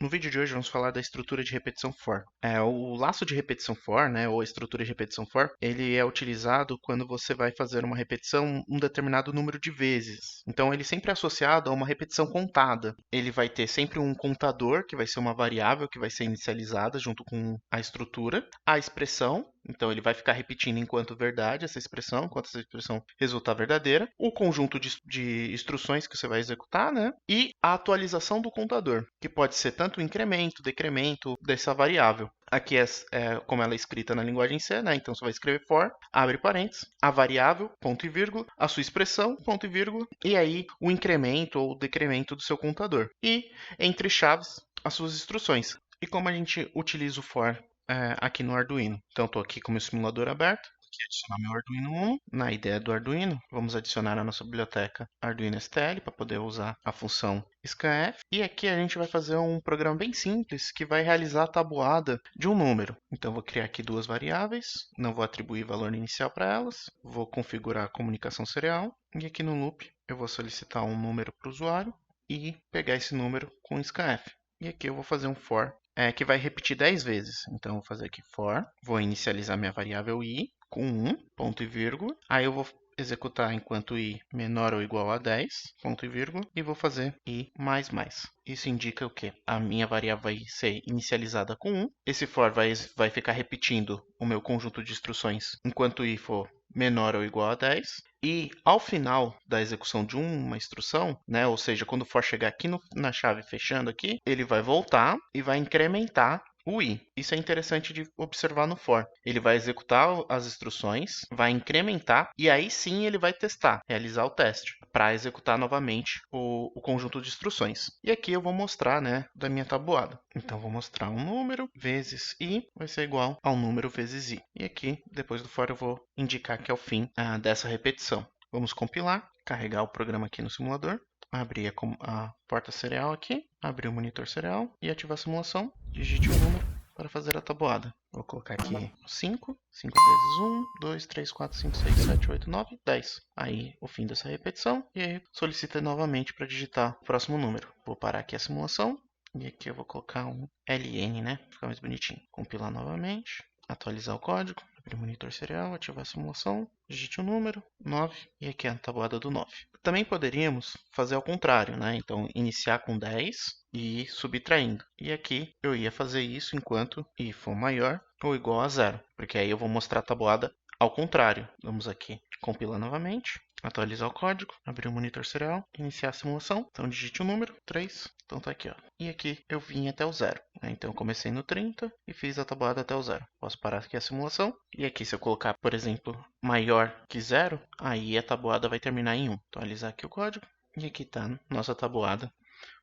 No vídeo de hoje vamos falar da estrutura de repetição for. O laço de repetição for, né, ou a estrutura de repetição for, ele é utilizado quando você vai fazer uma repetição um determinado número de vezes. Então ele sempre é associado a uma repetição contada. Ele vai ter sempre um contador, que vai ser uma variável que vai ser inicializada junto com a estrutura, a expressão. Então ele vai ficar repetindo enquanto verdade essa expressão, enquanto essa expressão resultar verdadeira, o conjunto de instruções que você vai executar, né? E a atualização do contador, que pode ser tanto o incremento, decremento dessa variável. Aqui é como ela é escrita na linguagem C, né? Então você vai escrever for, abre parênteses, a variável, ponto e vírgula, a sua expressão, ponto e vírgula, e aí o incremento ou decremento do seu contador. E entre chaves, as suas instruções. E como a gente utiliza o for aqui no Arduino. Então, estou aqui com o meu simulador aberto. Aqui adicionar meu Arduino Uno. Na ideia do Arduino, vamos adicionar a nossa biblioteca Arduino STL para poder usar a função scanf. E aqui a gente vai fazer um programa bem simples que vai realizar a tabuada de um número. Então, vou criar aqui duas variáveis. Não vou atribuir valor inicial para elas. Vou configurar a comunicação serial. E aqui no loop, eu vou solicitar um número para o usuário e pegar esse número com scanf. E aqui eu vou fazer um for que vai repetir 10 vezes. Então, eu vou fazer aqui for, vou inicializar minha variável i com 1, ponto e vírgula. Aí eu vou executar enquanto i menor ou igual a 10, ponto e vírgula, e vou fazer i mais mais. Isso indica o quê? A minha variável vai ser inicializada com 1. Esse for vai ficar repetindo o meu conjunto de instruções enquanto i for menor ou igual a 10. E ao final da execução de uma instrução, né, ou seja, quando for chegar aqui na chave fechando aqui, ele vai voltar e vai incrementar o i. Isso é interessante de observar no for. Ele vai executar as instruções, vai incrementar e aí sim ele vai testar, realizar o teste para executar novamente o conjunto de instruções. E aqui eu vou mostrar, né, da minha tabuada. Então vou mostrar um número vezes i vai ser igual ao número vezes i. E aqui, depois do for, eu vou indicar que é o fim dessa repetição. Vamos compilar, carregar o programa aqui no simulador, abrir a porta serial aqui, abrir o monitor serial e ativar a simulação. Digite o número para fazer a tabuada. Vou colocar aqui 5. 5 vezes 1, 2, 3, 4, 5, 6, 7, 8, 9, 10. Aí o fim dessa repetição e aí solicita novamente para digitar o próximo número. Vou parar aqui a simulação e aqui eu vou colocar um LN, né? Ficar mais bonitinho. Compilar novamente, atualizar o código, abrir o monitor serial, ativar a simulação, digite o número, 9, e aqui é a tabuada do 9. Também poderíamos fazer ao contrário, né? Então, iniciar com 10 e ir subtraindo. E aqui eu ia fazer isso enquanto i for maior ou igual a 0, porque aí eu vou mostrar a tabuada ao contrário. Vamos aqui compilar novamente, atualizar o código, abrir o monitor serial, iniciar a simulação. Então, digite o número, 3. Então, tá aqui, ó. E aqui eu vim até o 0. Né? Então, eu comecei no 30 e fiz a tabuada até o 0. Posso parar aqui a simulação. E aqui, se eu colocar, por exemplo, maior que 0, aí a tabuada vai terminar em 1. Atualizar aqui o código. E aqui está nossa tabuada.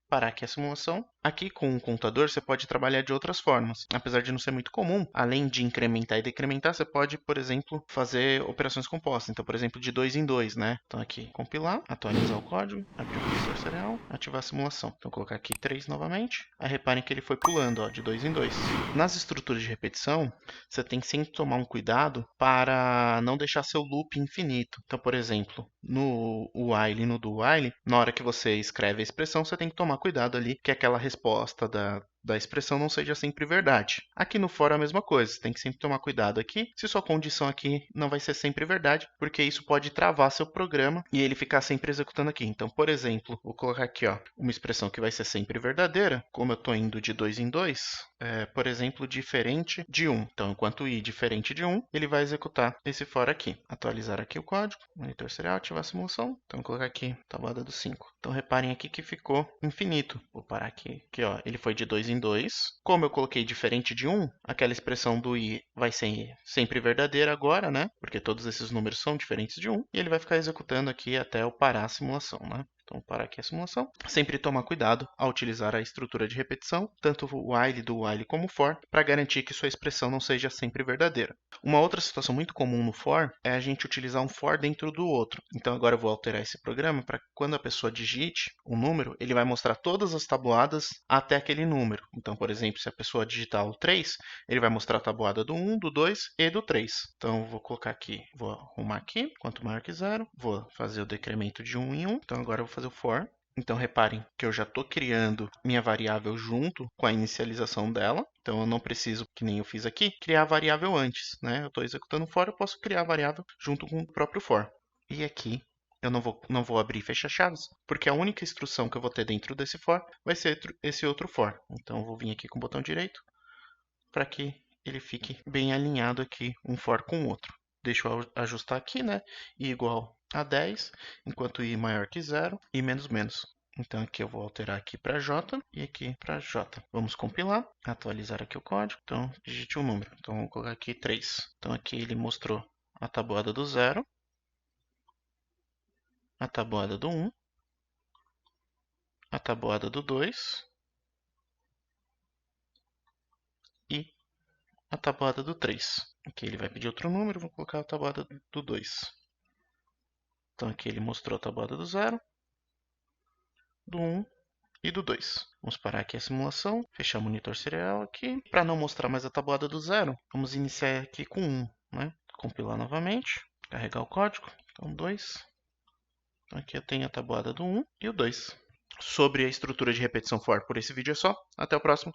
Parar aqui a simulação. Aqui com o contador você pode trabalhar de outras formas. Apesar de não ser muito comum, além de incrementar e decrementar, você pode, por exemplo, fazer operações compostas. Então, por exemplo, de 2 em 2, né? Então aqui, compilar, atualizar o código, abrir o monitor serial, ativar a simulação. Então, colocar aqui 3 novamente. Aí reparem que ele foi pulando, ó, de 2 em 2. Nas estruturas de repetição, você tem que sempre tomar um cuidado para não deixar seu loop infinito. Então, por exemplo, no while e no do while, na hora que você escreve a expressão, você tem que tomar cuidado ali que aquela resposta da expressão não seja sempre verdade. Aqui no for é a mesma coisa, você tem que sempre tomar cuidado aqui, se sua condição aqui não vai ser sempre verdade, porque isso pode travar seu programa e ele ficar sempre executando aqui. Então, por exemplo, vou colocar aqui ó, uma expressão que vai ser sempre verdadeira, como eu estou indo de 2 em 2, por exemplo, diferente de 1. Então, enquanto i diferente de 1, ele vai executar esse for aqui. Atualizar aqui o código, monitor serial, ativar a simulação. Então, vou colocar aqui, tabuada do 5. Então, reparem aqui que ficou infinito. Vou parar aqui, ó, ele foi de 2 em 2. Como eu coloquei diferente de 1, aquela expressão do i vai ser sempre verdadeira agora, né? Porque todos esses números são diferentes de 1. E ele vai ficar executando aqui até eu parar a simulação, né? Então, parar aqui a simulação. Sempre tomar cuidado ao utilizar a estrutura de repetição, tanto o while do while como o for, para garantir que sua expressão não seja sempre verdadeira. Uma outra situação muito comum no for é a gente utilizar um for dentro do outro. Então, agora eu vou alterar esse programa para que quando a pessoa digite um número, ele vai mostrar todas as tabuadas até aquele número. Então, por exemplo, se a pessoa digitar o 3, ele vai mostrar a tabuada do 1, do 2 e do 3. Então, eu vou colocar aqui, vou arrumar aqui, quanto maior que 0, vou fazer o decremento de 1 em 1. Então, agora eu vou fazer o for Então, reparem que eu já estou criando minha variável junto com a inicialização dela. Então, eu não preciso, que nem eu fiz aqui, criar a variável antes, né? Eu estou executando for, eu posso criar a variável junto com o próprio for. E aqui, eu não vou abrir fecha-chaves, porque a única instrução que eu vou ter dentro desse for vai ser esse outro for. Então, eu vou vir aqui com o botão direito para que ele fique bem alinhado aqui, um for com o outro. Deixa eu ajustar aqui, né? I igual a 10, enquanto I maior que 0 e menos menos. Então aqui eu vou alterar aqui para J e aqui para J. Vamos compilar, atualizar aqui o código. Então digite um número. Então vou colocar aqui 3. Então aqui ele mostrou a tabuada do 0, a tabuada do 1, a tabuada do 2 e a tabuada do 3. Aqui ele vai pedir outro número, vou colocar a tabuada do 2. Então aqui ele mostrou a tabuada do 0, do 1 e do 2. Vamos parar aqui a simulação, fechar o monitor serial aqui. Para não mostrar mais a tabuada do 0, vamos iniciar aqui com 1, né? Compilar novamente, carregar o código, então 2. Então aqui eu tenho a tabuada do 1 e o 2. Sobre a estrutura de repetição for por esse vídeo é só. Até o próximo.